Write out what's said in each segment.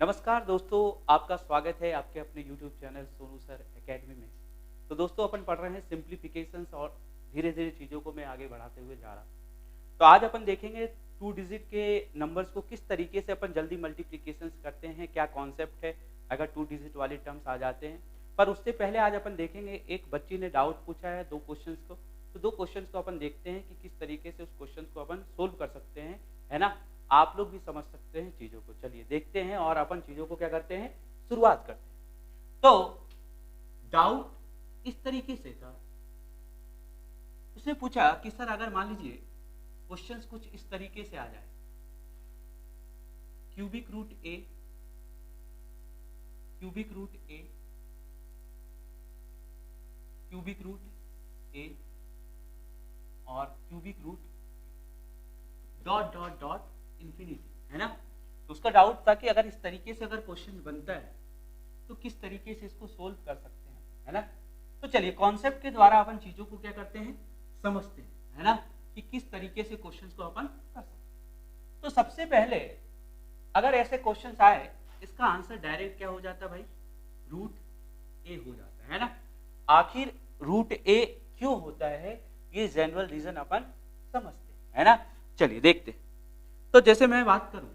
नमस्कार दोस्तों, आपका स्वागत है आपके अपने YouTube channel Sonu sir academy में। तो दोस्तों अपन पढ़ रहे हैं सिंप्लीफिकेशंस और धीरे-धीरे चीज़ों को मैं आगे बढ़ाते हुए जा रहा हूँ। तो आज अपन देखेंगे 2 डिजिट के नंबर्स को किस तरीके से अपन जल्दी मल्टीप्लिकेशंस करते हैं, क्या कॉन्सेप्ट है अगर 2 डिजिट वाले टर्म्स आ जाते हैं। पर उससे पहले आज अपन देखेंगे एक बच्ची ने डाउट पूछा है 2 क्वेश्चंस को, तो 2 क्वेश्चंस को अपन देखते हैं कि किस तरीके से उस क्वेश्चंस को अपन सोल्व कर सकते हैं, है ना? आप लोग भी समझ सकते हैं चीज़ों को। चलिए देखते हैं और अपन चीज़ों को क्या करते हैं, शुरुआत करते हैं। तो डाउट इस तरीके से था, उसने पूछा कि सर अगर मान लीजिए क्वेश्चंस कुछ इस तरीके से आ जाए, cubic root A, cubic root A, cubic root A और cubic root dot dot dot infinity, है ना? तो उसका डाउट था कि अगर इस तरीके से अगर क्वेश्चन बनता है तो किस तरीके से इसको सोल्व कर सकते हैं, है ना? तो चलिए कॉन्सेप्ट के द्वारा अपन चीजों को क्या करते हैं, समझते हैं, है ना, कि किस तरीके से क्वेश्चंस को अपन कर सकते हैं। तो सबसे पहले अगर ऐसे क्वेश्चंस आए, इसका आंसर डायरेक्ट क्या हो जाता है भाई, रूट ए हो जाता है ना? आखिर रूट ए क्यों होता है, ये जनरल रीजन अपन समझते हैं, है ना? चलिए देखते हैं। तो जैसे मैं बात करूं,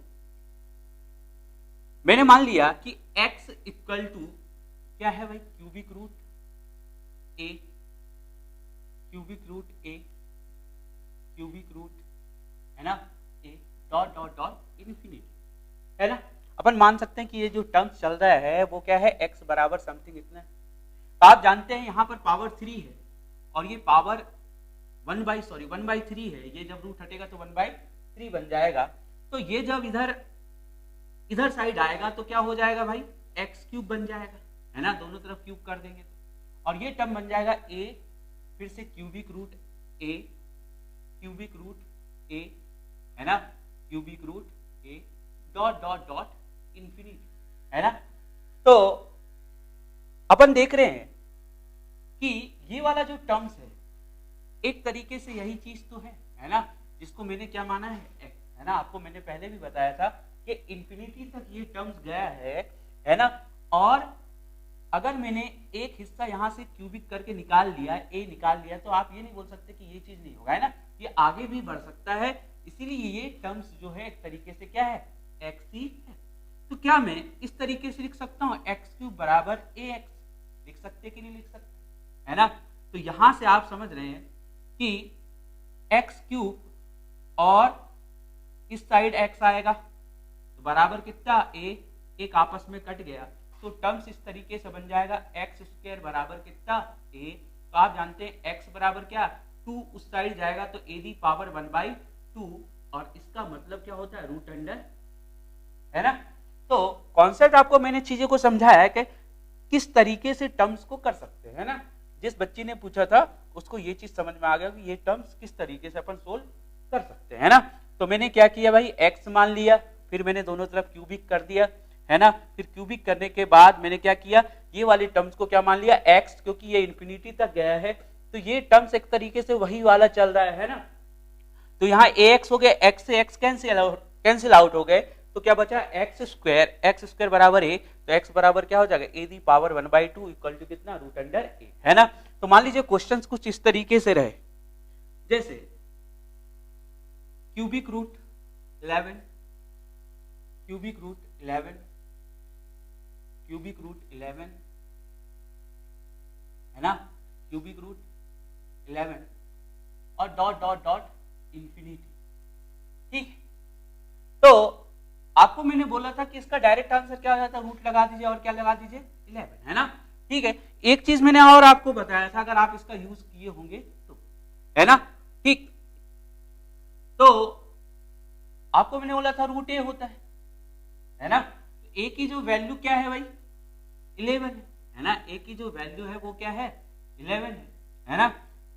मैंने मान लिया कि x इक्वल टू क्या है भाई, cubic root A, cubic root A, cubic root, है ना, ए डॉट डॉट डॉट इन्फिनिटी, है ना? अपन मान सकते हैं कि ये जो टर्म चल रहा है वो क्या है, x बराबर समथिंग इतना है। तो आप जानते हैं यहां पर पावर 3 है और ये पावर 1/3 है। ये जब रूट हटेगा तो 1/3 बन जाएगा। तो ये जब इधर साइड आएगा तो क्या हो जाएगा भाई, एक्स क्यूब बन जाएगा, है ना? दोनों तरफ क्यूब कर देंगे तो, और ये टर्म बन जाएगा ए, फिर से cubic root A, cubic root A, है ना, cubic root A dot dot dot infinity, है ना? तो अपन देख रहे हैं कि ये वाला जो टर्म्स है एक तरीके से यही चीज तो है ना, जिसको मैंने क्या माना है, एक्स, है ना? आपको मैंने पहले भी बताया था कि इंफिनिटी तक ये टर्म्स गया है ना? और अगर मैंने एक हिस्सा यहां से क्यूबिक करके निकाल लिया, ए निकाल लिया, तो आप ये नहीं बोल सकते कि ये चीज नहीं होगा, है ना? ये आगे भी बढ़ सकता है, इसीलिए ये टर्म्स जो है एक तरीके से क्या है, एक्स ही है। तो क्या मैं इस तरीके से लिख सकता हूं, एक्स क्यूब बराबर ए एक्स, लिख सकते कि नहीं लिख सकते, है ना? तो यहां से आप समझ रहे हैं कि एक्स क्यूब और इस साइड एक्स आएगा तो बराबर कितना, ए, एक आपस में कट गया, तो टर्म्स इस तरीके से बन जाएगा एक्स स्क्वायर बराबर कितना, ए। तो आप जानते हैं एक्स बराबर क्या, 2 उस साइड जाएगा तो ए दी पावर 1/2, और इसका मतलब क्या होता है, रूट अंडर, है ना? तो कॉन्सेप्ट आपको मैंने चीजों को समझाया है कि किस तरीके से टर्म्स को कर सकते हैं, है ना? जिस बच्ची ने पूछा था उसको ये चीज समझ में आ गया कि ये टर्म्स किस तरीके से अपन सोल्व कर सकते हैं, है ना? तो मैंने क्या किया भाई, x मान लिया, फिर मैंने दोनों तरफ क्यूबिक कर दिया, है ना? फिर क्यूबिक करने के बाद मैंने क्या किया, ये वाली टर्म्स को क्या मान लिया, x, क्योंकि ये इंफिनिटी तक गया है तो ये टर्म्स एक तरीके से वही वाला चल रहा है ना? तो यहाँ ax हो गया, x से x कैंसिल आउट हो गए, तो क्या बचा, एक्स स्क्वायर बराबर ए, तो x बराबर क्या हो जाएगा, ए दी पावर 1/2 इक्वल टू कितना, रूट अंडर ए, है ना? तो मान लीजिए क्वेश्चंस कुछ इस तरीके से रहे, जैसे cubic root 11, cubic root 11, cubic root 11, है ना, क्यूबिक रूट 11 और डॉट डॉट डॉट इंफिनिटी, ठीक। तो आपको मैंने बोला था कि इसका डायरेक्ट आंसर क्या हो जाता है, रूट लगा दीजिए और क्या लगा दीजिए, 11, है ना? ठीक है, एक चीज मैंने और आपको बताया था, अगर आप इसका यूज किए होंगे तो, है ना? ठीक, तो आपको मैंने बोला था रूट ए होता है ना? ए की जो वैल्यू क्या है भाई, 11 है ना? ए की जो वैल्यू है वो क्या है, 11 है ना?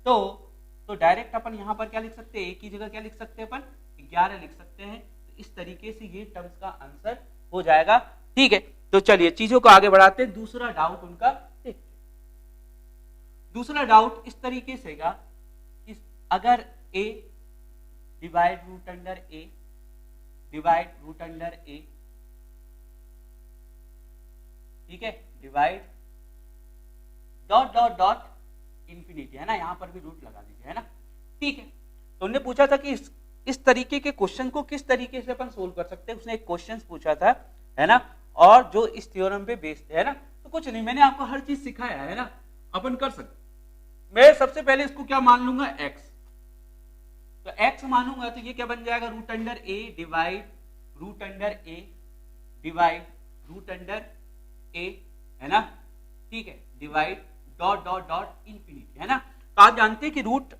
तो डायरेक्ट अपन यहां पर क्या लिख सकते हैं, ए की जगह क्या लिख सकते हैं अपन, 11 लिख सकते हैं। तो इस तरीके से ये टर्म्स का आंसर हो जाएगा, ठीक है? तो चलिए चीजों को आगे बढ़ाते हैं, दूसरा डाउट उनका देखते हैं। दूसरा डाउट इस तरीके से का, अगर ए डिवाइड रूट अंडर ए, डिवाइड रूट अंडर ए, ठीक है, divide dot dot dot infinity, है ना, यहाँ पर भी रूट लगा दीजिए, है ना, ठीक है। तो उन्होंने पूछा था कि इस तरीके के क्वेश्चन को किस तरीके से अपन सोल्व कर सकते हैं, उसने एक क्वेश्चन पूछा था, है ना, और जो इस थ्योरम पे बेस्ड है ना। तो कुछ नहीं, मैंने आपको हर चीज सिखाया है ना, अपन कर सकते। मैं सबसे पहले इसको क्या मान लूंगा, एक्स, तो एक्स मानूंगा तो ये क्या बन जाएगा, रूट अंडर ए डिवाइड रूट अंडर ए डिवाइड रूट अंडर ए, है ना, ठीक है, divide dot dot dot infinity, है ना। तो आप जानते हैं कि रूट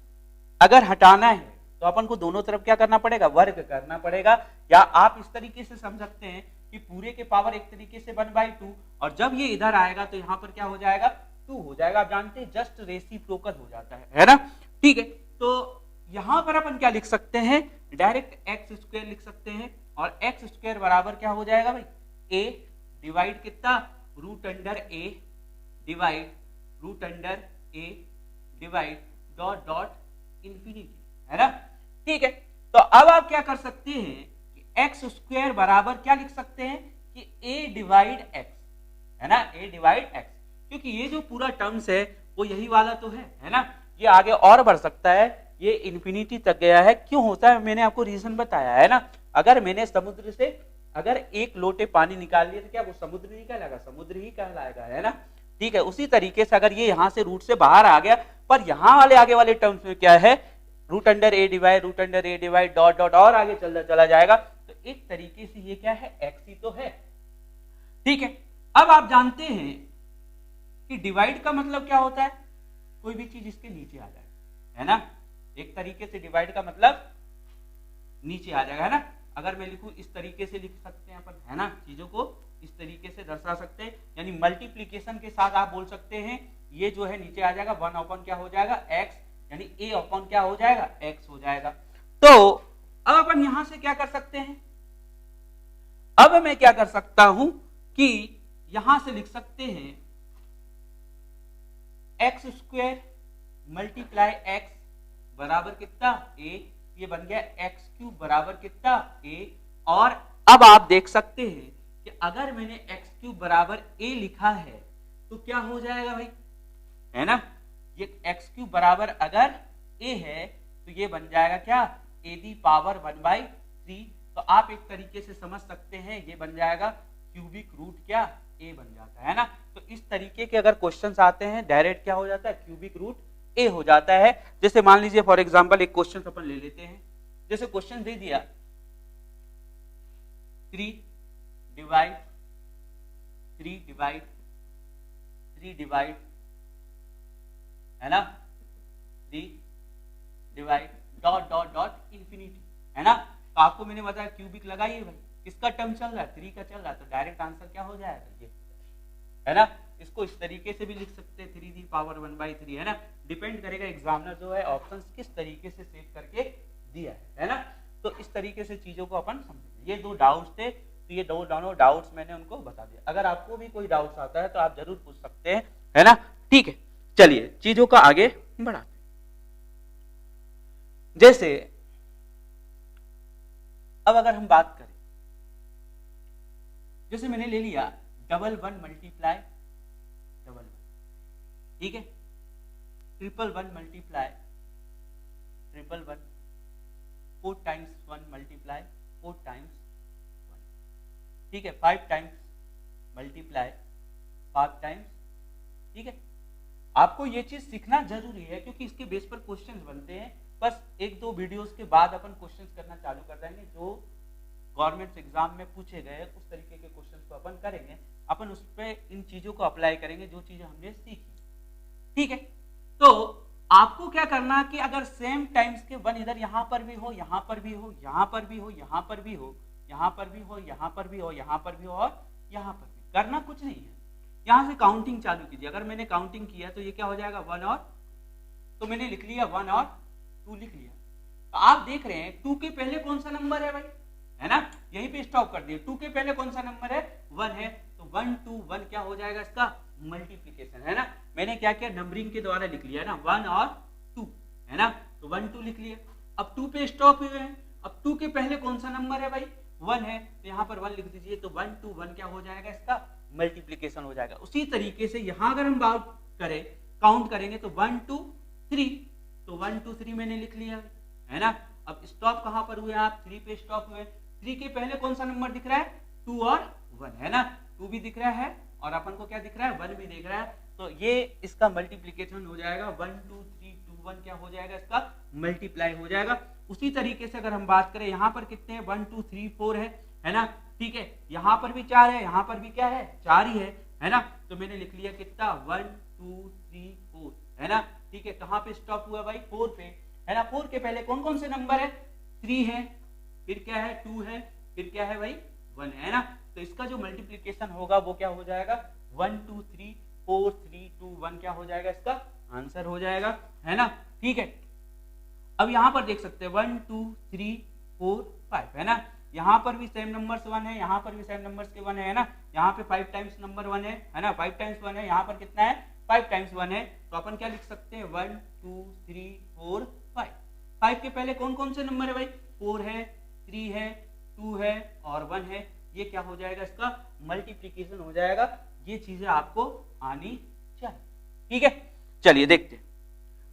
अगर हटाना है तो अपन को दोनों तरफ क्या करना पड़ेगा, वर्ग करना पड़ेगा, या आप इस तरीके से समझ सकते हैं कि पूरे के पावर एक तरीके से 1/2, और जब ये इधर आएगा तो यहाँ पर क्या हो जाएगा, 2 हो जाएगा। आप जानते हैं जस्ट रेसिप्रोकल हो जाता है ना, ठीक है। तो यहां पर अपन क्या लिख सकते हैं, डायरेक्ट एक्स स्क्वायर लिख सकते हैं, और एक्स स्क्वायर बराबर क्या हो जाएगा भाई, ए डिवाइड कितना, रूट अंडर ए डिवाइड रूट अंडर ए डिवाइड डॉट डॉट इंफिनिटी, है ना, ठीक है। तो अब आप क्या कर सकते हैं कि एक्स स्क्वायर बराबर क्या लिख सकते हैं कि ए डिवाइड एक्स, है ना, ए डिवाइड एक्स, क्योंकि ये जो पूरा टर्म्स है वो यही वाला तो है ना, ये आगे और बढ़ सकता है, ये इंफिनिटी तक गया है, क्यों होता है, मैंने आपको रीजन बताया है ना। अगर मैंने समुद्र से अगर एक लोटे पानी निकाल लिया तो क्या वो समुद्र नहीं कहलाएगा, समुद्र ही कहलाएगा, है ना, ठीक है। उसी तरीके से अगर ये यहां से रूट से बाहर आ गया, पर यहां वाले आगे वाले टर्म्स में क्या है, रूट अंडर ए डिवाइड डॉट डॉट और आगे चला जाएगा, तो एक तरीके से ये क्या है, एक्स ही तो है, ठीक है। अब आप जानते हैं कि डिवाइड का मतलब क्या होता है, कोई भी चीज इसके नीचे आ जाए, है ना, एक तरीके से डिवाइड का मतलब नीचे आ जाएगा, है ना। अगर मैं लिखूं इस तरीके से लिख सकते हैं अपन, है ना, चीजों को इस तरीके से दर्शा सकते हैं, यानी मल्टीप्लीकेशन के साथ आप बोल सकते हैं ये जो है नीचे आ जाएगा, 1 क्या हो जाएगा, एक्स, यानी a अपॉन क्या हो जाएगा, x हो जाएगा। तो अब अपन यहां से क्या कर सकते हैं, अब मैं क्या कर सकता हूं कि यहां से लिख सकते हैं एक्स स्क्वायर मल्टीप्लाई एक्स बराबर कितना, a, ये बन गया एक्स क्यूब बराबर कितना, a, और अब आप देख सकते हैं कि अगर मैंने एक्स क्यूब बराबर a लिखा है तो क्या हो जाएगा भाई, है ना, ये एक्स क्यूब बराबर अगर a है तो ये बन जाएगा क्या, a दी पावर 1/3। तो आप एक तरीके से समझ सकते हैं ये बन जाएगा क्यूबिक रूट क्या, a बन जाता है ना। तो इस तरीके के अगर क्वेश्चंस आते हैं डायरेक्ट क्या हो जाता है, क्यूबिक रूट a हो जाता है। जैसे मान लीजिए फॉर एग्जांपल एक क्वेश्चन अपन ले लेते हैं, जैसे क्वेश्चन दे दिया 3 डिवाइड है ना, 3 divide dot dot dot infinity, है ना। तो आपको मैंने बताया क्यूबिक लगाइए भाई, किसका टर्म चल रहा है, 3 का चल रहा है, तो डायरेक्ट आंसर क्या हो जाएगा, ये, है ना। इसको इस तरीके से भी लिख सकते हैं 3 दी पावर 1/3, है ना। डिपेंड करेगा एग्जामिनर जो है ऑप्शंस किस तरीके से सेव करके दिया है ना। तो इस तरीके से चीजों को अपन समझें। ये 2 डाउट्स थे, तो ये दोनों डाउट्स मैंने उनको बता दिया। अगर आपको भी कोई डाउट्स आता है तो आप जरूर पूछ सकते हैं, है ना, ठीक है। चलिए चीजों का आगे बढ़ाते, जैसे अब अगर हम बात करें, जैसे मैंने ले लिया 1 मल्टीप्लाई 1, ठीक है, 1 मल्टीप्लाई 1, 4 टाइम्स 1 मल्टीप्लाई 4 टाइम्स 1, ठीक है, 5 टाइम्स मल्टीप्लाई 5 टाइम्स, ठीक है। आपको ये चीज सीखना जरूरी है क्योंकि इसके बेस पर क्वेश्चंस बनते हैं। बस 1-2 वीडियोस के बाद अपन क्वेश्चंस करना चालू कर देंगे, जो गवर्नमेंट एग्जाम में पूछे गए उस तरीके के क्वेश्चंस को अपन करेंगे। अपन उस पर इन चीजों को अप्लाई करेंगे जो चीजें हमने सीखी, ठीक है। तो आपको क्या करना कि अगर सेम टाइम्स के 1 इधर यहाँ पर भी हो, यहाँ पर भी हो, यहाँ पर भी हो, यहाँ पर भी हो, यहाँ पर भी हो, यहाँ पर भी हो, यहाँ पर भी हो और यहाँ पर भी, करना कुछ नहीं है। यहां से काउंटिंग चालू कीजिए। अगर मैंने काउंटिंग किया तो ये क्या हो जाएगा 1 और, तो मैंने लिख लिया 1 और 2 लिख लिया। तो आप देख रहे हैं 2 के पहले कौन सा नंबर है भाई, है ना, यहीं पे स्टॉप कर दिए। 2 के पहले कौन सा नंबर है, 1 है, तो 1 2 1 क्या हो जाएगा इसका मल्टीप्लीकेशन, है ना। मैंने क्या किया, नंबरिंग के द्वारा लिख लिया ना, 1 और 2, है ना, तो 1 2 लिख लिया। अब 2 पे स्टॉप हुए हैं। अब 2 के पहले कौन सा नंबर है भाई, 1 है, तो यहाँ पर 1 लिख दीजिए। तो 1 2 1 क्या हो जाएगा इसका मल्टीप्लीकेशन हो जाएगा। उसी तरीके से यहां अगर हम बात करें, काउंट करेंगे तो 1 2 3, तो 1 2 3 मैंने लिख लिया है ना। अब स्टॉप कहां पर हुए आप, 3 पे स्टॉप हुए। 3 के पहले कौन सा नंबर दिख रहा है, 2 और 1 है ना, 2 भी दिख रहा है और अपन को क्या दिख रहा है, 1 भी दिख रहा है। तो ये इसका मल्टीप्लीकेशन हो जाएगा, 1 2 3 2 1 क्या हो जाएगा, इसका मल्टीप्लाई हो जाएगा। उसी तरीके से अगर हम बात करें यहाँ पर कितने हैं, 1 2 3 4 है ना, ठीक है। यहाँ पर भी 4 है, यहाँ पर भी क्या है, 4 ही है ना। तो मैंने लिख लिया कितना, 1 2 3 4 है ना, ठीक है। कहाँ पे स्टॉप हुआ भाई, 4 पे है ना। 4 के पहले कौन कौन से नंबर है, 3 है, फिर क्या है 2 है, फिर क्या है भाई 1 है ना। तो इसका जो मल्टीप्लीकेशन होगा वो क्या हो जाएगा, 1 2 3 4 3 2 1 क्या हो जाएगा, इसका आंसर हो जाएगा, है ना, ठीक है। अब यहाँ पर देख सकते हैं 1 2 3 4 5 है ना। यहाँ पर भी सेम नंबर्स 1 है, यहाँ पर भी सेम नंबर्स के 1 है ना। यहाँ पे 5 टाइम्स नंबर 1 है ना, 5 टाइम्स 1 है। यहाँ पर कितना है, 5 टाइम्स 1 है। तो अपन क्या लिख सकते हैं, 1 2 3 4 5। 5 के पहले कौन कौन से नंबर है भाई, 4 है, 3 है, 2 है और 1 है। ये क्या हो जाएगा, इसका मल्टीप्लीकेशन हो जाएगा। ये चीजें आपको आनी चाहिए, ठीक है। चलिए देखते हैं।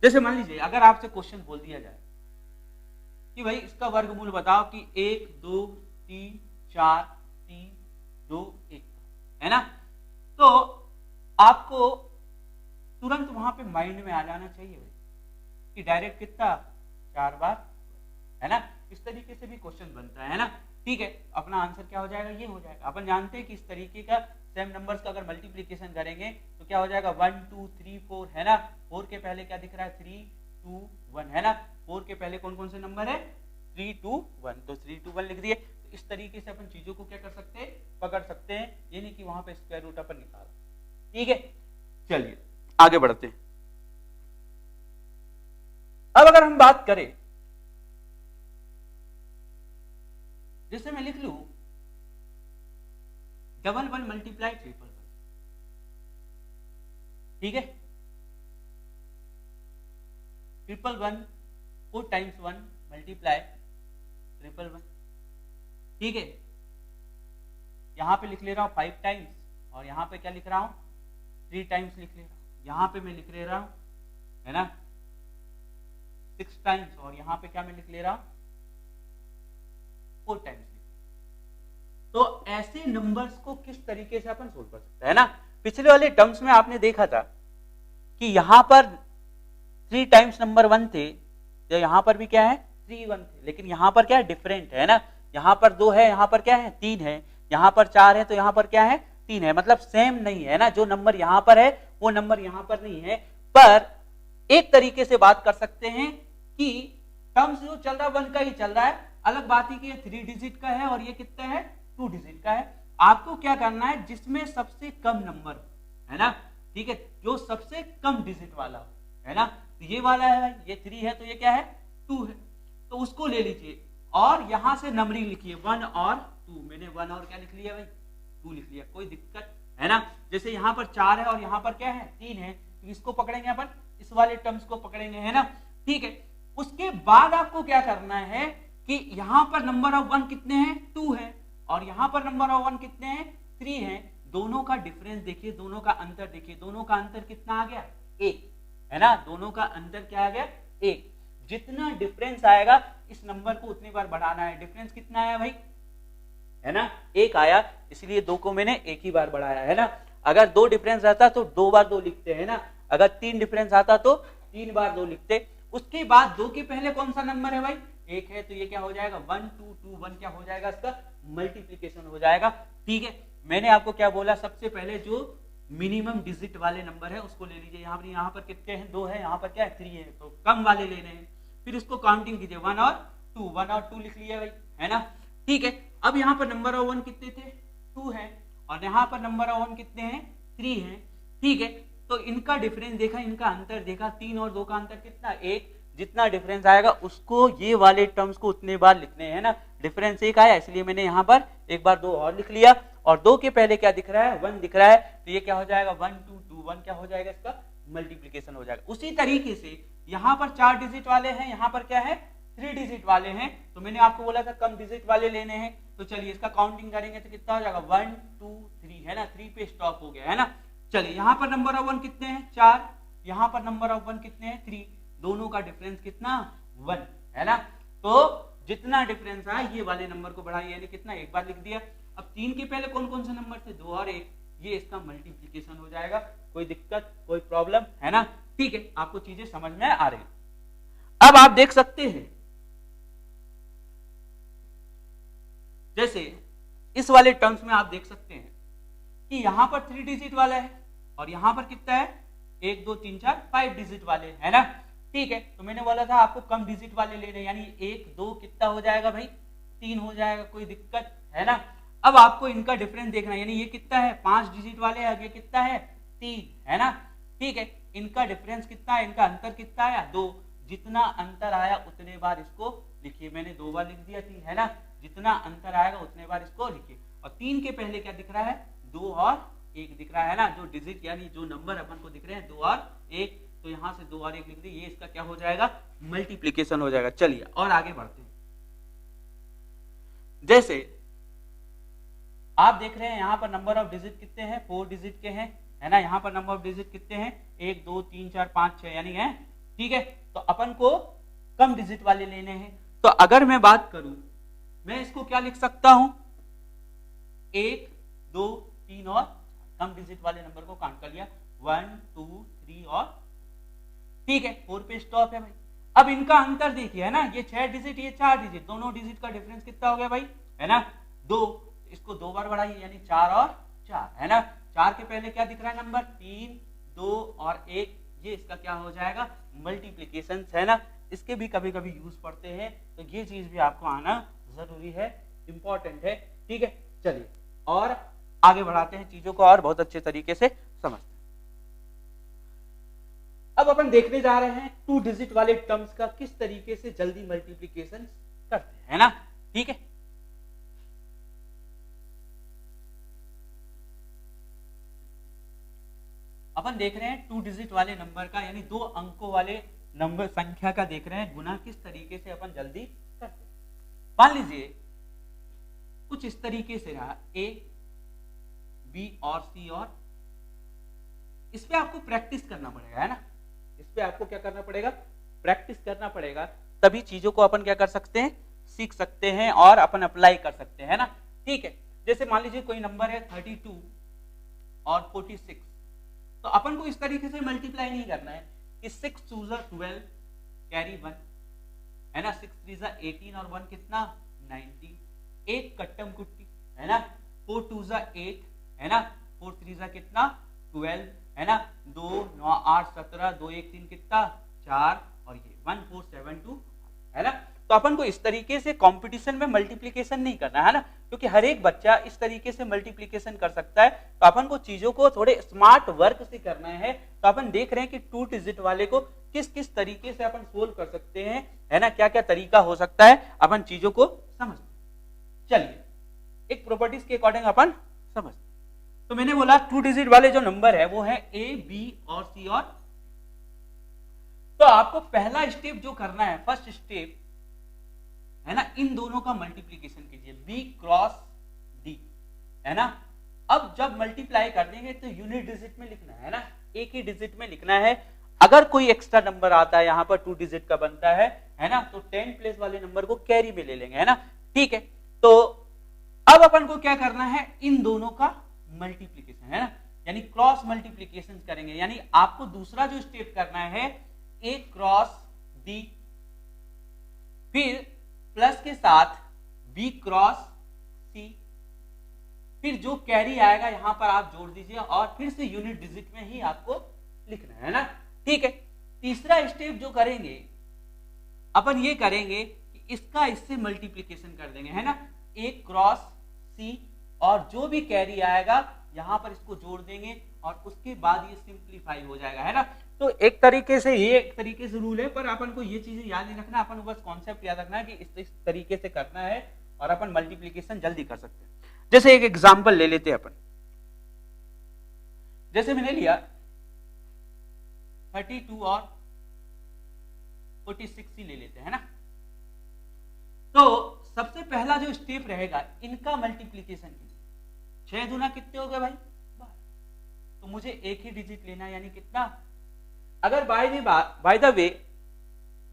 जैसे मान लीजिए अगर आपसे क्वेश्चन बोल दिया जाए कि भाई इसका वर्गमूल बताओ कि 1 2 3 4 3 2 1 है ना, तो आपको तुरंत वहां पे माइंड में आ जाना चाहिए भाई कि डायरेक्ट कितना, 4 बार है ना। इस तरीके से भी क्वेश्चन बनता है ना, ठीक है। अपना आंसर क्या हो जाएगा, ये हो जाएगा। अपन जानते हैं कि इस तरीके का सेम नंबर्स का अगर मल्टीप्लीकेशन करेंगे तो क्या हो जाएगा, 1 2 3 4 है ना। 4 के पहले क्या दिख रहा है, 3 2 1 है ना। 4 के पहले कौन कौन से नंबर है, 3 2 1, तो 3 2 1 लिख दिए। तो इस तरीके से अपन चीजों को क्या कर सकते हैं, पकड़ सकते हैं, ये नहीं कि वहां पे स्क्वायर रूट अपन निकाल, ठीक है। चलिए आगे बढ़ते हैं। अब अगर हम बात करें, जैसे मैं लिख लू 1 1 मल्टीप्लाई 3 1, ठीक है। 1 1 4 टाइम्स 1 मल्टीप्लाई 1 1, ठीक है। यहां पे लिख ले रहा हूं 5 टाइम्स और यहां पे क्या लिख रहा हूं, 3 टाइम्स लिख ले रहा हूं। यहां पे मैं लिख ले रहा हूं है ना 6 टाइम्स और यहां पे क्या मैं लिख ले रहा हूं, 4 टाइम्स। तो ऐसे नंबर्स को किस तरीके से अपन सोल्व कर सकते हैं ना। पिछले वाले टर्म्स में आपने देखा था कि यहां पर 3 टाइम्स नंबर 1 थे, तो यहां पर भी क्या है 3 1 थे, लेकिन यहां पर क्या है, डिफरेंट है ना। यहां पर 2 है, यहां पर क्या है 3 है, यहां पर 4 है, तो यहां पर क्या है 3 है, मतलब सेम नहीं है ना। जो नंबर यहां पर है वो नंबर यहां पर नहीं है। पर एक तरीके से बात कर सकते हैं कि टर्म्स जो चल रहा है 1 का ही चल रहा है। अलग बात है कि ये 3 डिजिट का है और ये कितना है 2 डिजिट का है। आपको क्या करना है, जिसमें सबसे कम नंबर है ना, ठीक है, जो सबसे कम डिजिट वाला है ना, तो ये वाला है, ये 3 है, तो ये क्या है 2 है, तो उसको ले लीजिए और यहां से नंबरिंग लिखिए 1 और 2। मैंने 1 और क्या लिख लिया भाई, 2 लिख लिया, कोई दिक्कत है ना। जैसे यहां पर 4 है और यहां पर क्या है 3 है, तो इसको पकड़ेंगे अपन, इस वाले टर्म्स को पकड़ेंगे, है ना, ठीक है। उसके बाद आपको क्या करना है कि यहां पर नंबर ऑफ 1 कितने हैं, 2 है, और यहां पर नंबर ऑफ 1 कितने हैं, 3 है। दोनों का डिफरेंस देखिए, दोनों का अंतर देखिए, दोनों का अंतर कितना आ गया 1 है ना। दोनों का अंतर क्या आ गया 1। जितना डिफरेंस आएगा इस नंबर को उतनी बार बढ़ाना है। डिफरेंस कितना आया भाई, है ना 1 आया, इसलिए 2 को मैंने 1 ही बार बढ़ाया, है ना। अगर 2 डिफरेंस आता तो 2 बार 2 लिखते हैं ना, अगर 3 डिफरेंस आता तो 3 बार 2 लिखते। उसके बाद 2 के पहले कौन सा नंबर है भाई, 1 है, तो ये क्या हो जाएगा 1 2 2 1 क्या हो जाएगा, इसका मल्टीप्लीकेशन हो जाएगा, ठीक है। मैंने आपको क्या बोला, सबसे पहले जो मिनिमम डिजिट वाले नंबर है उसको ले लीजिए। यहाँ पर कितने हैं, 2 है, यहाँ पर क्या है 3 है, तो कम वाले लेने हैं। फिर इसको काउंटिंग कीजिए 1 और 2, 1 और 2 लिख लिया भाई, है ना, ठीक है। अब यहाँ पर नंबर ऑफ 1 कितने थे, 2 है, और यहाँ पर नंबर ऑफ 1 कितने हैं, 3 है, ठीक है। तो इनका डिफरेंस देखा, इनका अंतर देखा, 3 और 2 का अंतर कितना 1। जितना डिफरेंस आएगा उसको ये वाले टर्म्स को उतने बार लिखने हैं ना। डिफरेंस 1 आया, इसलिए मैंने यहाँ पर एक बार 2 और लिख लिया, और 2 के पहले क्या दिख रहा है 1 दिख रहा है, तो ये क्या हो जाएगा 1 2 2 1 क्या हो जाएगा, इसका मल्टीप्लीकेशन हो जाएगा। उसी तरीके से यहाँ पर 4 डिजिट वाले हैं, यहाँ पर क्या है 3 डिजिट वाले हैं तो मैंने आपको बोला था कम डिजिट वाले लेने हैं। तो चलिए इसका काउंटिंग करेंगे तो कितना हो जाएगा 1 2 3 है ना, 3 पे स्टॉप हो गया है ना। चलिए यहाँ पर नंबर ऑफ 1 कितने हैं 4, यहाँ पर नंबर ऑफ 1 कितने हैं 3, दोनों का डिफरेंस कितना 1 है ना। तो जितना डिफरेंस आया ये वाले नंबर को बढ़ाइए, यानी कितना एक बार लिख दिया। अब 3 के पहले कौन कौन से नंबर थे 2 और 1, ये इसका मल्टीप्लीकेशन हो जाएगा। कोई दिक्कत कोई प्रॉब्लम है ना, ठीक है, आपको चीजें समझ में आ रही। अब आप देख सकते हैं जैसे इस वाले टर्म्स में आप देख सकते हैं कि यहां पर 3 डिजिट वाला है और यहां पर कितना है 1 2 3 4 5 डिजिट वाले है ना, ठीक है। तो मैंने बोला था आपको कम डिजिट वाले लेने, यानी 1 2 कितना हो जाएगा भाई 3 हो जाएगा, कोई दिक्कत है ना। अब आपको इनका डिफरेंस देखना है, यानी ये कितना है 5 डिजिट वाले है, ये कितना है 3 है ना, ठीक है। इनका डिफरेंस कितना है, इनका अंतर कितना आया 2, जितना अंतर आया उतने बार इसको लिखिए। मैंने 2 बार लिख दिया 3 है ना, जितना अंतर आएगा उतने बार इसको लिखिए। और 3 के पहले क्या दिख रहा है 2 और 1 दिख रहा है ना, जो डिजिट यानी जो नंबर अपन को दिख रहे हैं 2 और 1, तो यहां से 2 और 1 लिख दिए, ये इसका क्या हो जाएगा मल्टीप्लीकेशन हो जाएगा। चलिए और आगे बढ़ते हैं। जैसे आप देख रहे हैं यहां पर नंबर ऑफ डिजिट कितने हैं 4 डिजिट के हैं है ना, यहां पर नंबर ऑफ डिजिट कितने हैं 1 2 3 4 5 6 यानी है, ठीक है। तो अपन को कम डिजिट वाले लेने हैं। तो अगर मैं बात करूं मैं इसको क्या लिख सकता हूं 1 2 3 और कम डिजिट वाले नंबर को काउंट कर लिया 1 2 3 और, ठीक है 4 पे स्टॉप है भाई। अब इनका अंतर देखिए है ना, ये 6 डिजिट ये 4 डिजिट, दोनों डिजिट का डिफरेंस कितना हो गया भाई है ना 2, इसको 2 बार बढ़ाइए यानी 4 और 4 है ना। 4 के पहले क्या दिख रहा है नंबर 3 2 और 1, ये इसका क्या हो जाएगा मल्टीप्लीकेशन है ना। इसके भी कभी कभी यूज पढ़ते हैं, तो ये चीज भी आपको आना जरूरी है, इंपॉर्टेंट है, ठीक है। चलिए और आगे बढ़ाते हैं चीजों को और बहुत अच्छे तरीके से समझते हैं। अब अपन देखने जा रहे हैं 2 डिजिट वाले टर्म्स का किस तरीके से जल्दी मल्टीप्लीकेशन करते हैं है ना, ठीक है। अपन देख रहे हैं 2 डिजिट वाले नंबर का यानी 2 अंकों वाले नंबर संख्या का देख रहे हैं गुना किस तरीके से अपन जल्दी करते हैं। मान लीजिए कुछ इस तरीके से रहा A B और C, और इस पे आपको प्रैक्टिस करना पड़ेगा है ना, इस पे आपको क्या करना पड़ेगा प्रैक्टिस करना पड़ेगा, तभी चीजों को अपन क्या कर सकते हैं सीख सकते हैं और अपन अप्लाई कर सकते हैं ना, ठीक है। जैसे मान लीजिए कोई नंबर है 32 और 46, तो अपन को इस तरीके से मल्टीप्लाई नहीं करना है कि 6 2 12 कैरी 1 है ना, 6 3 18 और 1 कितना 19, एक कट्टम कुट्टी है ना, 4 2 8 है ना, 4 3 कितना 12 है ना, 2 9 8 17 2 1 3 कितना 4 और ये 1 4 7 2 है ना। तो अपन को इस तरीके से कंपटीशन में मल्टीप्लिकेशन नहीं करना है ना, क्योंकि हर एक बच्चा इस तरीके से मल्टीप्लिकेशन कर सकता है। तो अपन को चीजों को थोड़े स्मार्ट वर्क से करना है। तो अपन देख रहे हैं कि 2 डिजिट वाले को किस किस तरीके से अपन सोल्व कर सकते हैं है ना, क्या क्या तरीका हो सकता है, अपन चीजों को समझते हैं। चलिए एक प्रॉपर्टीज के अकॉर्डिंग अपन समझते हैं। तो मैंने बोला 2 डिजिट वाले जो नंबर है वो है A B और C, और तो आपको पहला स्टेप जो करना है फर्स्ट स्टेप है ना, इन दोनों का मल्टीप्लीकेशन कीजिए B क्रॉस D है ना। अब जब मल्टीप्लाई कर देंगे तो यूनिट डिजिट में लिखना है ना, एक ही डिजिट में लिखना है। अगर कोई एक्स्ट्रा नंबर आता है यहाँ पर 2 डिजिट का बनता है ना, तो 10 प्लेस वाले नंबर को कैरी में ले लेंगे है ना, ठीक है। तो अब अपन को क्या करना है इन दोनों का मल्टीप्लीकेशन है ना, यानी क्रॉस मल्टीप्लीकेशन करेंगे। यानी आपको दूसरा जो स्टेप करना है A क्रॉस D, फिर प्लस के साथ B क्रॉस C, फिर जो कैरी आएगा यहां पर आप जोड़ दीजिए और फिर से यूनिट डिजिट में ही आपको लिखना है ना, ठीक है। तीसरा स्टेप जो करेंगे अपन ये करेंगे कि इसका इससे मल्टीप्लीकेशन कर देंगे है ना, A क्रॉस C, और जो भी कैरी आएगा यहां पर इसको जोड़ देंगे और उसके बाद ये सिंप्लीफाई हो जाएगा है ना। तो एक तरीके से ये एक तरीके से रूल है, पर अपन को ये चीजें याद नहीं रखना, अपन को बस कॉन्सेप्ट याद रखना है कि इस तरीके से करना है और अपन मल्टीप्लीकेशन जल्दी कर सकते हैं। जैसे एक एग्जांपल ले लेते हैं अपन, जैसे मैंने लिया 32 और 46 ही ले लेते हैं ना, तो सबसे पहला जो स्टेप रहेगा इनका मल्टीप्लीकेशन कीजिए। 6 दूना कितने हो गए भाई 12। तो मुझे एक ही डिजिट लेना है, यानी कितना। अगर बाय द वे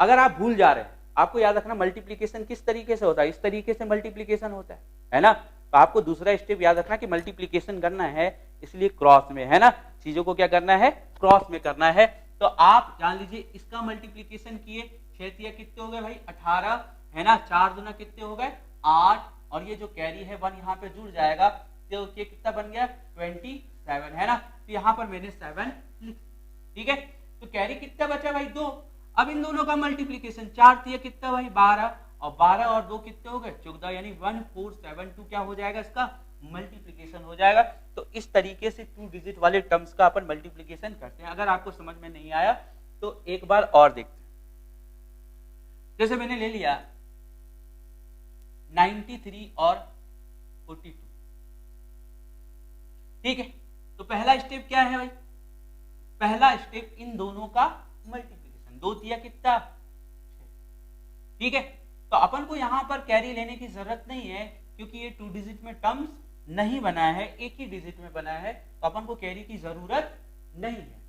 अगर आप भूल जा रहे हैं, आपको याद रखना मल्टीप्लीकेशन किस तरीके से होता है, इस तरीके से मल्टीप्लीकेशन होता है ना। तो आपको दूसरा स्टेप याद रखना कि मल्टीप्लीकेशन करना है इसलिए क्रॉस में, है ना। चीजों को क्या करना है, क्रॉस में करना है। तो आप जान लीजिए इसका मल्टीप्लीकेशन किए, 6 तिया कितने हो गए भाई 18, है ना। 4 दूना कितने हो गए 8, और ये जो कैरी है 1 यहाँ पे जुड़ जाएगा, तो ये कितना बन गया 27, है ना। तो यहाँ पर मैंने 7 लिख, ठीक है। तो कैरी कितना बचा भाई 2। अब इन दोनों का मल्टीप्लीकेशन, 4 तिया कितना भाई 12, और 12 और 2 कितने हो गए 14, यानी 1472 क्या हो जाएगा इसका मल्टीप्लीकेशन हो जाएगा। तो इस तरीके से 2 डिजिट वाले टर्म्स का अपन मल्टीप्लीकेशन करते हैं। अगर आपको समझ में नहीं आया तो एक बार और देखते हैं। जैसे मैंने ले लिया 93 और 42, ठीक है। तो पहला स्टेप क्या है भाई, पहला स्टेप इन दोनों का मल्टीप्लीकेशन, 2 तिया कितना 6, ठीक है। तो अपन को यहां पर कैरी लेने की जरूरत नहीं है क्योंकि ये 2 डिजिट में टर्म्स नहीं बनाया है, एक ही डिजिट में बनाया है, तो अपन को कैरी की जरूरत नहीं है।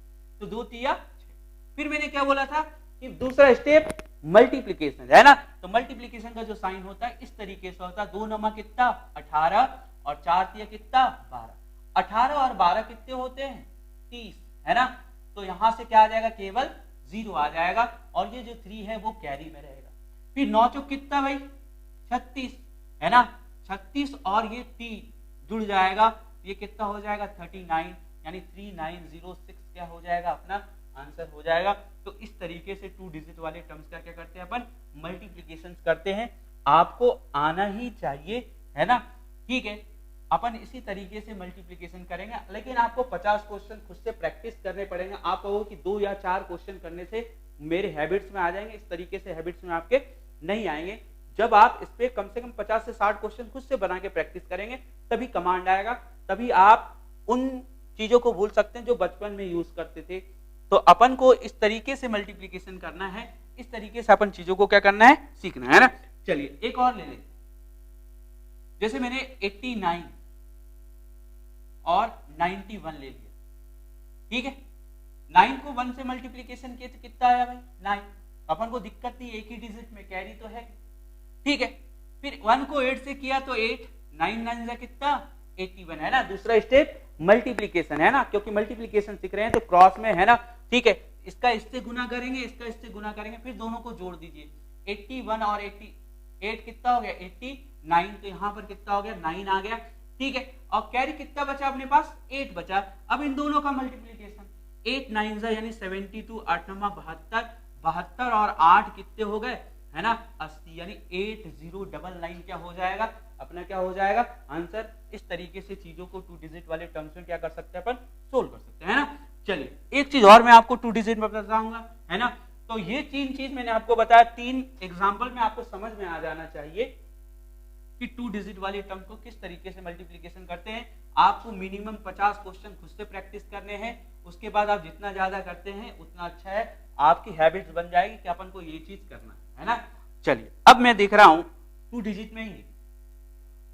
तो 2 तिया 6। फिर मैंने क्या बोला था कि दूसरा स्टेप मल्टीप्लीकेशन, है ना। तो मल्टीप्लीकेशन का जो साइन होता है इस तरीके से होता है, 2 नमा कितना 18 और 4 तिया कितना 12, 18 और 12 कितने होते हैं 30, है ना। तो यहां से क्या आ जाएगा केवल 0 आ जाएगा, और ये जो 3 है वो कैरी में रहेगा। फिर 9 चौक कितना भाई 36, है ना। 36 और ये 3 जुड़ जाएगा, ये कितना हो जाएगा 39, यानी 3906 क्या हो जाएगा अपना आंसर हो जाएगा। तो इस तरीके से 2 डिजिट वाले टर्म्स का क्या करते हैं अपन मल्टीप्लीकेशन करते हैं। आपको आना ही चाहिए, है ना, ठीक है। अपन इसी तरीके से मल्टीप्लीकेशन करेंगे, लेकिन आपको 50 क्वेश्चन खुद से प्रैक्टिस करने पड़ेंगे। आप कहोगे कि 2 या 4 क्वेश्चन करने से मेरे हैबिट्स में आ जाएंगे, इस तरीके से हैबिट्स में आपके नहीं आएंगे। जब आप इस पे कम से कम 50 से 60 क्वेश्चन खुद से बना के प्रैक्टिस करेंगे तभी कमांड आएगा, तभी आप उन चीजों को भूल सकते हैं जो बचपन में यूज करते थे। तो अपन को इस तरीके से मल्टीप्लीकेशन करना है, इस तरीके से अपन चीजों को क्या करना है सीखना है ना। चलिए एक और ले लेते, जैसे मैंने 89 और 91 ले लिया, ठीक है। 9 को 1 से मल्टीप्लीकेशन किया तो कितना आया भाई 9। अपन को दिक्कत नहीं, एक ही डिजिट में कैरी तो है, ठीक है। फिर 1 को 8 से किया तो 8, 9 9 जा कितना 81, है ना। दूसरा स्टेप मल्टीप्लीकेशन, है ना, क्योंकि मल्टीप्लीकेशन सीख रहे हैं तो क्रॉस में, है ना, ठीक है। इसका इससे गुना करेंगे, इसका इससे गुना करेंगे, फिर दोनों को जोड़ दीजिए। 81 और 88 कितना हो गया 89, तो यहाँ पर कितना हो गया 9 आ गया, ठीक है। और कैरी कितना बचा अपने पास 8 बचा। अब इन दोनों का मल्टीप्लीकेशन, 8 9 जा यानी 72, 8 9 72, 72 और 8 कितने हो गए, है ना 80, यानी 8099 क्या हो जाएगा अपना, क्या हो जाएगा आंसर। इस तरीके से चीजों को 2 डिजिट वाले टर्म्स में क्या कर सकते हैं अपन सोल्व कर सकते हैं, है ना। चलिए एक चीज और मैं आपको 2 डिजिट में बताऊंगा, है ना। तो ये 3 चीज मैंने आपको बताया, 3 एग्जांपल में आपको समझ में आ जाना चाहिए कि 2 डिजिट वाले टर्म को किस तरीके से मल्टीप्लीकेशन करते हैं। आपको मिनिमम 50 क्वेश्चन खुद से प्रैक्टिस करने हैं, उसके बाद आप जितना ज्यादा करते हैं उतना अच्छा है, आपकी हैबिट्स बन जाएगी कि अपन को ये चीज करना है ना। चलिए अब मैं देख रहा हूं 2 डिजिट में ही,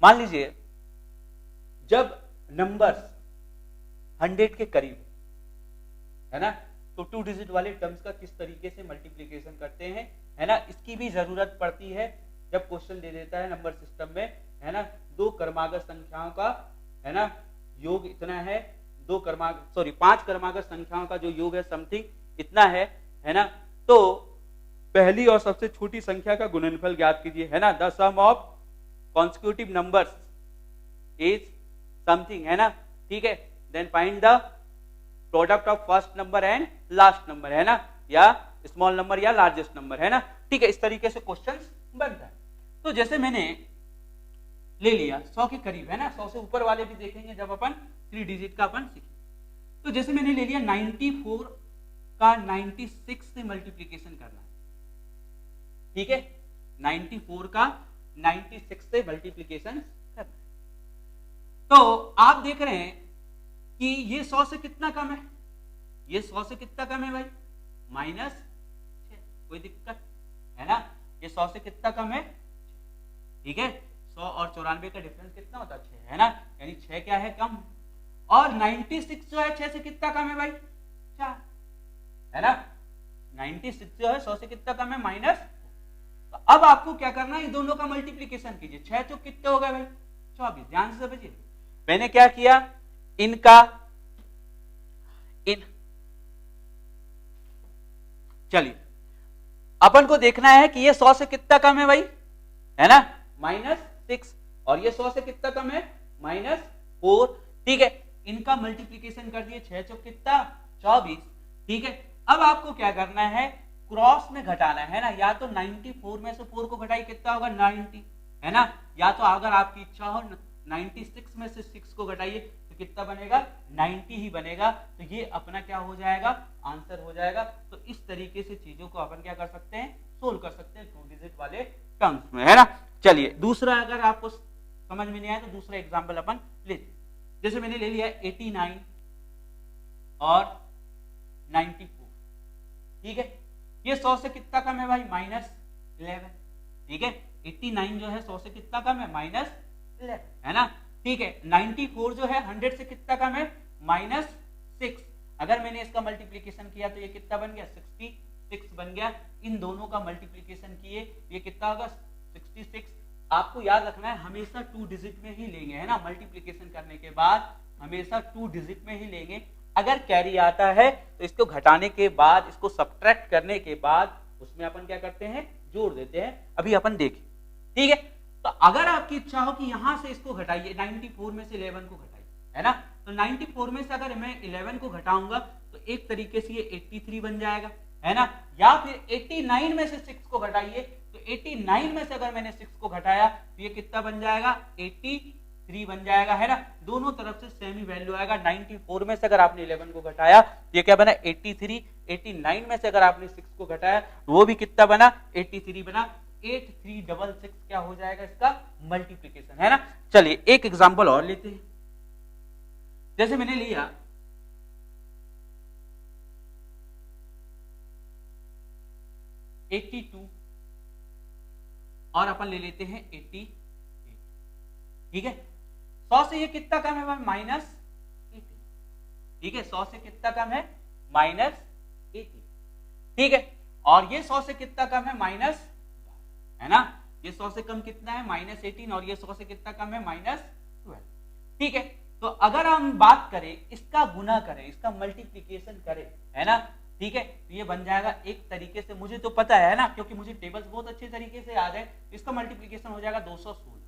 मान लीजिए जब नंबर्स 100 के करीब, है ना, तो 2 डिजिट वाले टर्म्स का किस तरीके से मल्टीप्लीकेशन करते हैं, है ना। इसकी भी जरूरत पड़ती है जब क्वेश्चन दे देता है नंबर सिस्टम में, है ना, 2 क्रमागत संख्याओं का, है ना, योग इतना है, 5 क्रमागत संख्याओं का जो योग है समथिंग इतना है ना। तो पहली और सबसे छोटी संख्या का गुणनफल ज्ञात कीजिए, है ना। The sum of consecutive numbers is something, है ना, ठीक है। Then find the product of first number and last number, है ना, या स्मॉल नंबर या लार्जेस्ट नंबर, है ना, ठीक है। इस तरीके से क्वेश्चन बनता है। तो जैसे मैंने ले लिया 100 के करीब, है ना, 100 से ऊपर वाले भी देखेंगे जब अपन 3 डिजिट का अपन सीखें। तो जैसे मैंने ले लिया 94 का 96 से मल्टीप्लीकेशन करना, ठीक है, 94 का 96 से मल्टीप्लीकेशन करना। तो आप देख रहे हैं कि ये 100 से कितना कम है, ये 100 से कितना कम है भाई -6, कोई दिक्कत है ना। ये 100 से कितना कम है, ठीक है, 100 और 94 का डिफरेंस कितना होता है 6, है ना, यानी 6 क्या है कम, और 96 जो है 6 से कितना कम है भाई 4, है ना, 96 जो है 100 से कितना कम है माइनस। तो अब आपको क्या करना है, इन दोनों का मल्टीप्लीकेशन कीजिए, 6 चौक कितने हो गए भाई 24, ध्यान से समझिए। मैंने क्या किया, चलिए अपन को देखना है कि ये 100 से कितना कम है भाई, है ना, -6, और ये 100 से कितना कम है -4, ठीक है, इनका मल्टीप्लीकेशन कर दिए, 6 चौक कितना 24, ठीक है। अब आपको क्या करना है, क्रॉस में घटाना है ना, या तो 94 में से 4 को घटाई कितना होगा 90, है ना, या तो अगर आपकी इच्छा हो 96 में से 6 को घटाइए तो कितना बनेगा 90 ही बनेगा, तो ये अपना क्या हो जाएगा आंसर हो जाएगा। तो इस तरीके से चीजों को अपन क्या कर सकते हैं, सोल्व कर सकते हैं 2 डिजिट वाले टर्म्स में, है ना। चलिए दूसरा अगर आपको समझ में नहीं आया तो दूसरा एग्जांपल अपन लेते, जैसे मैंने ले लिया 89 और 94, ठीक है, ये 100 से कितना कम है भाई -11, ठीक है, 89 जो है 100 से कितना कम है -11, है ना, ठीक है, 94 जो है 100 से कितना कम है -6, अगर मैंने इसका मल्टीप्लीकेशन किया तो ये कितना बन गया 66 बन गया, इन दोनों का मल्टीप्लीकेशन किए ये कितना होगा 66। आपको याद रखना है हमेशा 2 डिजिट में ही लेंगे, है ना, मल्टीप्लीकेशन करने के बाद हमेशा 2 डिजिट में ही लेंगे। अगर कैरी आता है तो इसको घटाने के बाद, इसको सब्ट्रैक्ट करने के बाद उसमें अपन क्या करते हैं जोड़ देते हैं, अभी अपन देखें, ठीक है। तो अगर आपकी इच्छा हो कि यहां से इसको घटाइए, 94 में से 11 को घटाइए, है ना, तो 94 में से अगर मैं 11 को घटाऊंगा तो एक तरीके से ये 83 बन जाएगा, है ना, या फिर 89 में से 6 को घटाइए, तो 89 में से अगर मैंने 6 को घटाया तो ये कितना बन जाएगा 83 बन जाएगा, है ना, दोनों तरफ से सेम ही वैल्यू आएगा। 94 में से अगर आपने 11 को घटाया तो ये क्या बना 83, 89 में से अगर आपने 6 को घटाया तो वो भी कितना बना 83 बना, 8366 क्या हो जाएगा इसका मल्टीप्लीकेशन, है ना। चलिए एक एग्जांपल और लेते हैं, जैसे मैंने लिया 82 और अपन ले लेते हैं 88, ठीक है, 100 से ये कितना कम है भाई -80, ठीक है, 100 से कितना कम है -80, ठीक है, और ये 100 से कितना कम है माइनस, है ना, ये 100 से कम कितना है -18, और ये 100 से कितना कम है -12, ठीक है। तो अगर हम बात करें इसका गुना करें, इसका मल्टीप्लीकेशन करें, है ना, ठीक है, तो ये बन जाएगा एक तरीके से, मुझे तो पता है ना, क्योंकि मुझे टेबल्स बहुत अच्छे तरीके से याद है, इसका मल्टीप्लीकेशन हो जाएगा 216,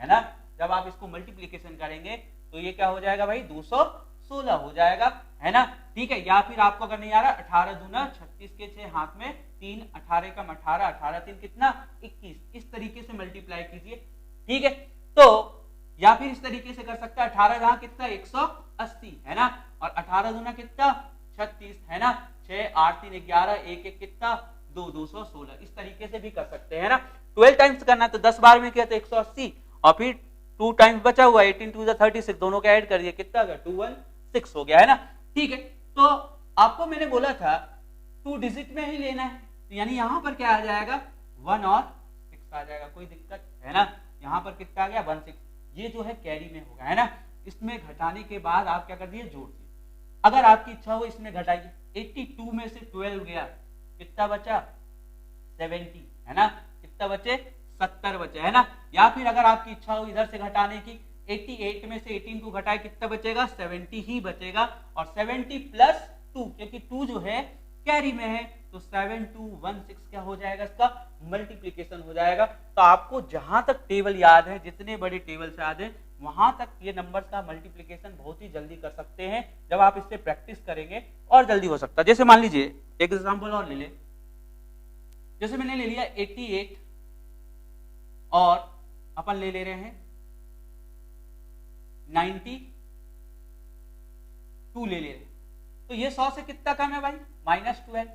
है ना, जब आप इसको मल्टीप्लीकेशन करेंगे तो ये क्या हो जाएगा भाई 216 हो जाएगा, है ना, ठीक है। या फिर आपको अगर नहीं आ रहा 18 दूना 36 के 6 हाथ में 3, 18 कम 18, 18 3 कितना 21, इस तरीके से मल्टीप्लाई कीजिए, ठीक है। तो या फिर इस तरीके से कर सकता है 18 जहां कितना 180, है ना, और 18 दूना कितना 36, है ना, 6 8 3 11, 1 1 कितना 2, 216, इस तरीके से भी कर सकते हैं, है ना। 12 टाइम्स करना तो 10 बार में किया तो 180, और फिर 2 टाइम्स बचा हुआ 18 2 36, दोनों का ऐड कर दिया कितना 216 हो गया, है ना, ठीक है। तो आपको मैंने बोला था 2 डिजिट में ही लेना है, तो यानी यहां पर क्या आ जाएगा 1 और 6 आ जाएगा, कोई दिक्कत है ना, यहां पर कितना आ गया 16, ये जो है कैरी में होगा, है ना, इसमें घटाने के बाद आप क्या कर दिए जोड़ दिए। अगर आपकी इच्छा हो इसमें घटाइए, 82 में से 12 गया कितना बचा 70, है ना, कितना बचे 70 बचे, है ना, या फिर अगर आपकी इच्छा हो इधर से घटाने की 88 में से 18 को घटाए कितना बचेगा 70 ही बचेगा, और 70 प्लस 2 क्योंकि 2 जो है कैरी में है तो 7216 क्या हो जाएगा इसका मल्टीप्लीकेशन हो जाएगा। तो आपको जहां तक टेबल याद है, जितने बड़े टेबल से याद है वहां तक ये नंबर्स का मल्टीप्लीकेशन बहुत ही जल्दी कर सकते हैं, जब आप इससे प्रैक्टिस करेंगे और जल्दी हो सकता है। जैसे मान लीजिए एक एग्जांपल और ले ले, जैसे मैंने ले लिया 88 और अपन ले ले रहे हैं 92 ले ले रहे हैं, तो ये 100 से कितना कम है भाई -12,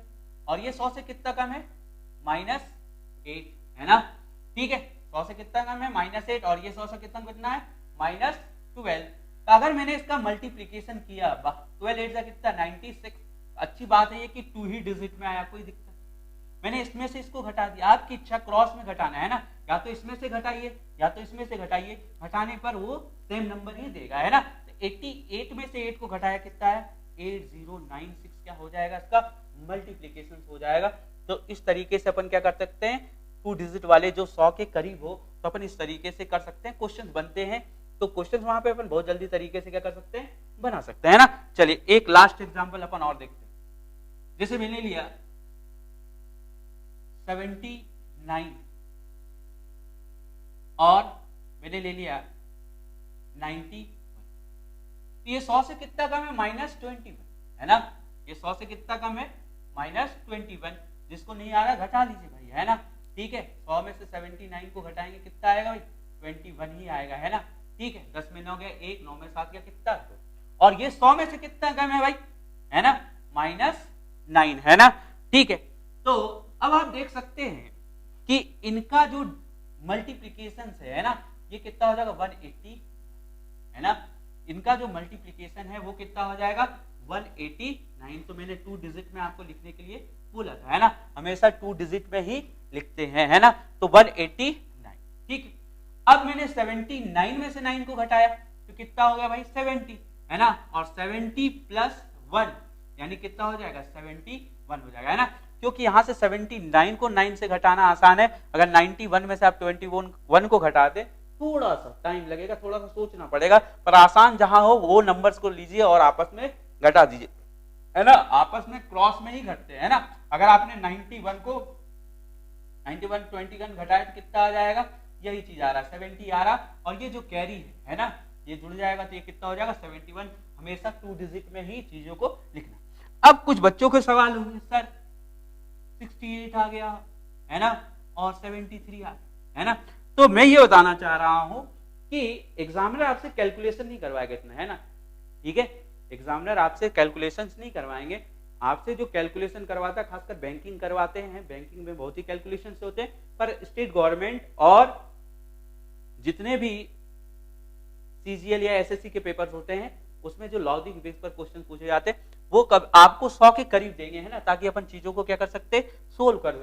और ये 100 से कितना कम है -8, है ना, ठीक है, 100 से कितना कम है -8, और ये 100 से कितना है -12। तो अगर मैंने इसका मल्टीप्लीकेशन किया 12 8 कितना 96, अच्छी बात है ये कि 2 ही डिजिट में आया, कोई दिक्कत, मैंने इसमें से इसको घटा दिया, आपकी इच्छा क्रॉस में घटाना है ना, या तो इसमें से घटाइए या तो इसमें से घटाइए, घटाने पर वो सेम नंबर ही देगा, है ना। तो 88 में से 8 को घटाया कितना है 8096, क्या हो जाएगा इसका मल्टीप्लीकेशन हो जाएगा। तो इस तरीके से अपन क्या कर सकते हैं, 2 डिजिट वाले जो 100 के करीब हो तो अपन इस तरीके से कर सकते हैं, क्वेश्चन बनते हैं। तो क्वेश्चन वहां पे अपन बहुत जल्दी तरीके से क्या कर सकते हैं, बना सकते हैं ना। चलिए एक लास्ट एग्जांपल अपन और देखते हैं। जैसे मैंने लिया 79 और मैंने ले लिया 90, ये 100 से कितना कम है -21, है ना। ये 100 से कितना कम है -21, जिसको नहीं आ रहा घटा लीजिए भाई, है ना। ठीक है, 100 में से 79 को घटाएंगे कितना आएगा भाई 21 ही आएगा, है ना। ठीक है, 10 में 9 गया 1, 9 में 7 गया कितना 2, और ये 100 में से कितना कम है भाई, है ना -9, है ना। ठीक है, तो अब आप देख सकते हैं कि इनका जो मल्टीप्लीकेशन है ना, ये कितना हो जाएगा 180, है ना। इनका जो मल्टीप्लीकेशन है वो कितना हो जाएगा 189। तो मैंने 2 डिजिट में आपको लिखने के लिए बोला था, है ना, हमेशा 2 डिजिट में ही लिखते हैं, है ना। तो 189, ठीक है। अब मैंने 79 में से 9 को घटाया तो कितना हो गया भाई 70, है ना, और 70 प्लस 1 यानी कितना हो जाएगा 71 हो जाएगा, है ना। क्योंकि यहां से 79 को 9 से घटाना आसान है, अगर 91 में से आप 21 को घटा दे थोड़ा सा टाइम लगेगा, थोड़ा सा सोचना पड़ेगा, पर आसान जहां हो वो नंबर्स को लीजिए और आपस में घटा दीजिए, है ना। आपस में क्रॉस में ही घटते हैं, है ना। अगर आपने 91 को 91 21 घटाया तो कितना आ जाएगा, यही चीज आ रहा है 70 आ रहा, और ये जो कैरी है ना, ये जुड़ जाएगा तो ये कितना हो जाएगा 71। हमेशा 2 डिजिट में ही चीजों को लिखना। अब कुछ बच्चों के सवाल होंगे, सर 68 आ गया, है ना, और 73 आ गया, है ना। तो मैं ये बताना चाह रहा हूं कि एग्जामिनर आपसे कैलकुलेशन नहीं करवाएगा इतना, है ना। ठीक है, एग्जामिनर आपसे कैलकुलेशंस नहीं करवाएंगे, आपसे जो कैलकुलेशन करवाता है खासकर बैंकिंग करवाते हैं, बैंकिंग में बहुत ही कैलकुलेशंस होते हैं, पर स्टेट गवर्नमेंट और जितने भी सीजीएल या एसएससी के पेपर्स होते हैं उसमें जो लॉजिक बेस पर क्वेश्चन पूछे जाते हैं वो कब आपको 100 के करीब देंगे, है ना, ताकि अपन चीजों को क्या कर सकते सोल्व कर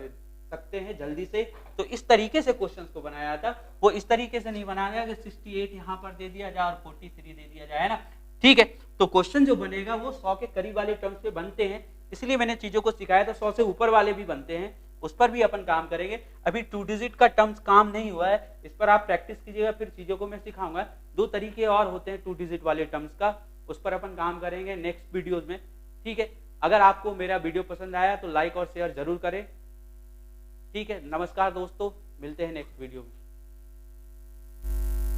सकते हैं जल्दी से। तो इस तरीके से क्वेश्चंस को बनाया था, वो इस तरीके से नहीं बनाया गया कि 68 यहां पर दे दिया जाए और 43 दे दिया जाए, है ना। ठीक है, तो क्वेश्चन जो बनेगा वो 100 के करीब वाले टर्म्स पे बनते हैं, इसलिए मैंने चीजों को सिखाया था। 100 से ऊपर वाले भी बनते हैं, उस पर भी अपन काम करेंगे। अभी 2 डिजिट का टर्म्स काम नहीं हुआ है, इस पर आप प्रैक्टिस कीजिएगा, फिर चीजों को मैं सिखाऊंगा। 2 तरीके और होते हैं 2 डिजिट वाले टर्म्स का, उस पर अपन काम करेंगे नेक्स्ट वीडियोस में। ठीक है, अगर आपको मेरा वीडियो पसंद आया तो लाइक और शेयर जरूर करें। ठीक है, नमस्कार दोस्तों, मिलते हैं नेक्स्ट वीडियो में।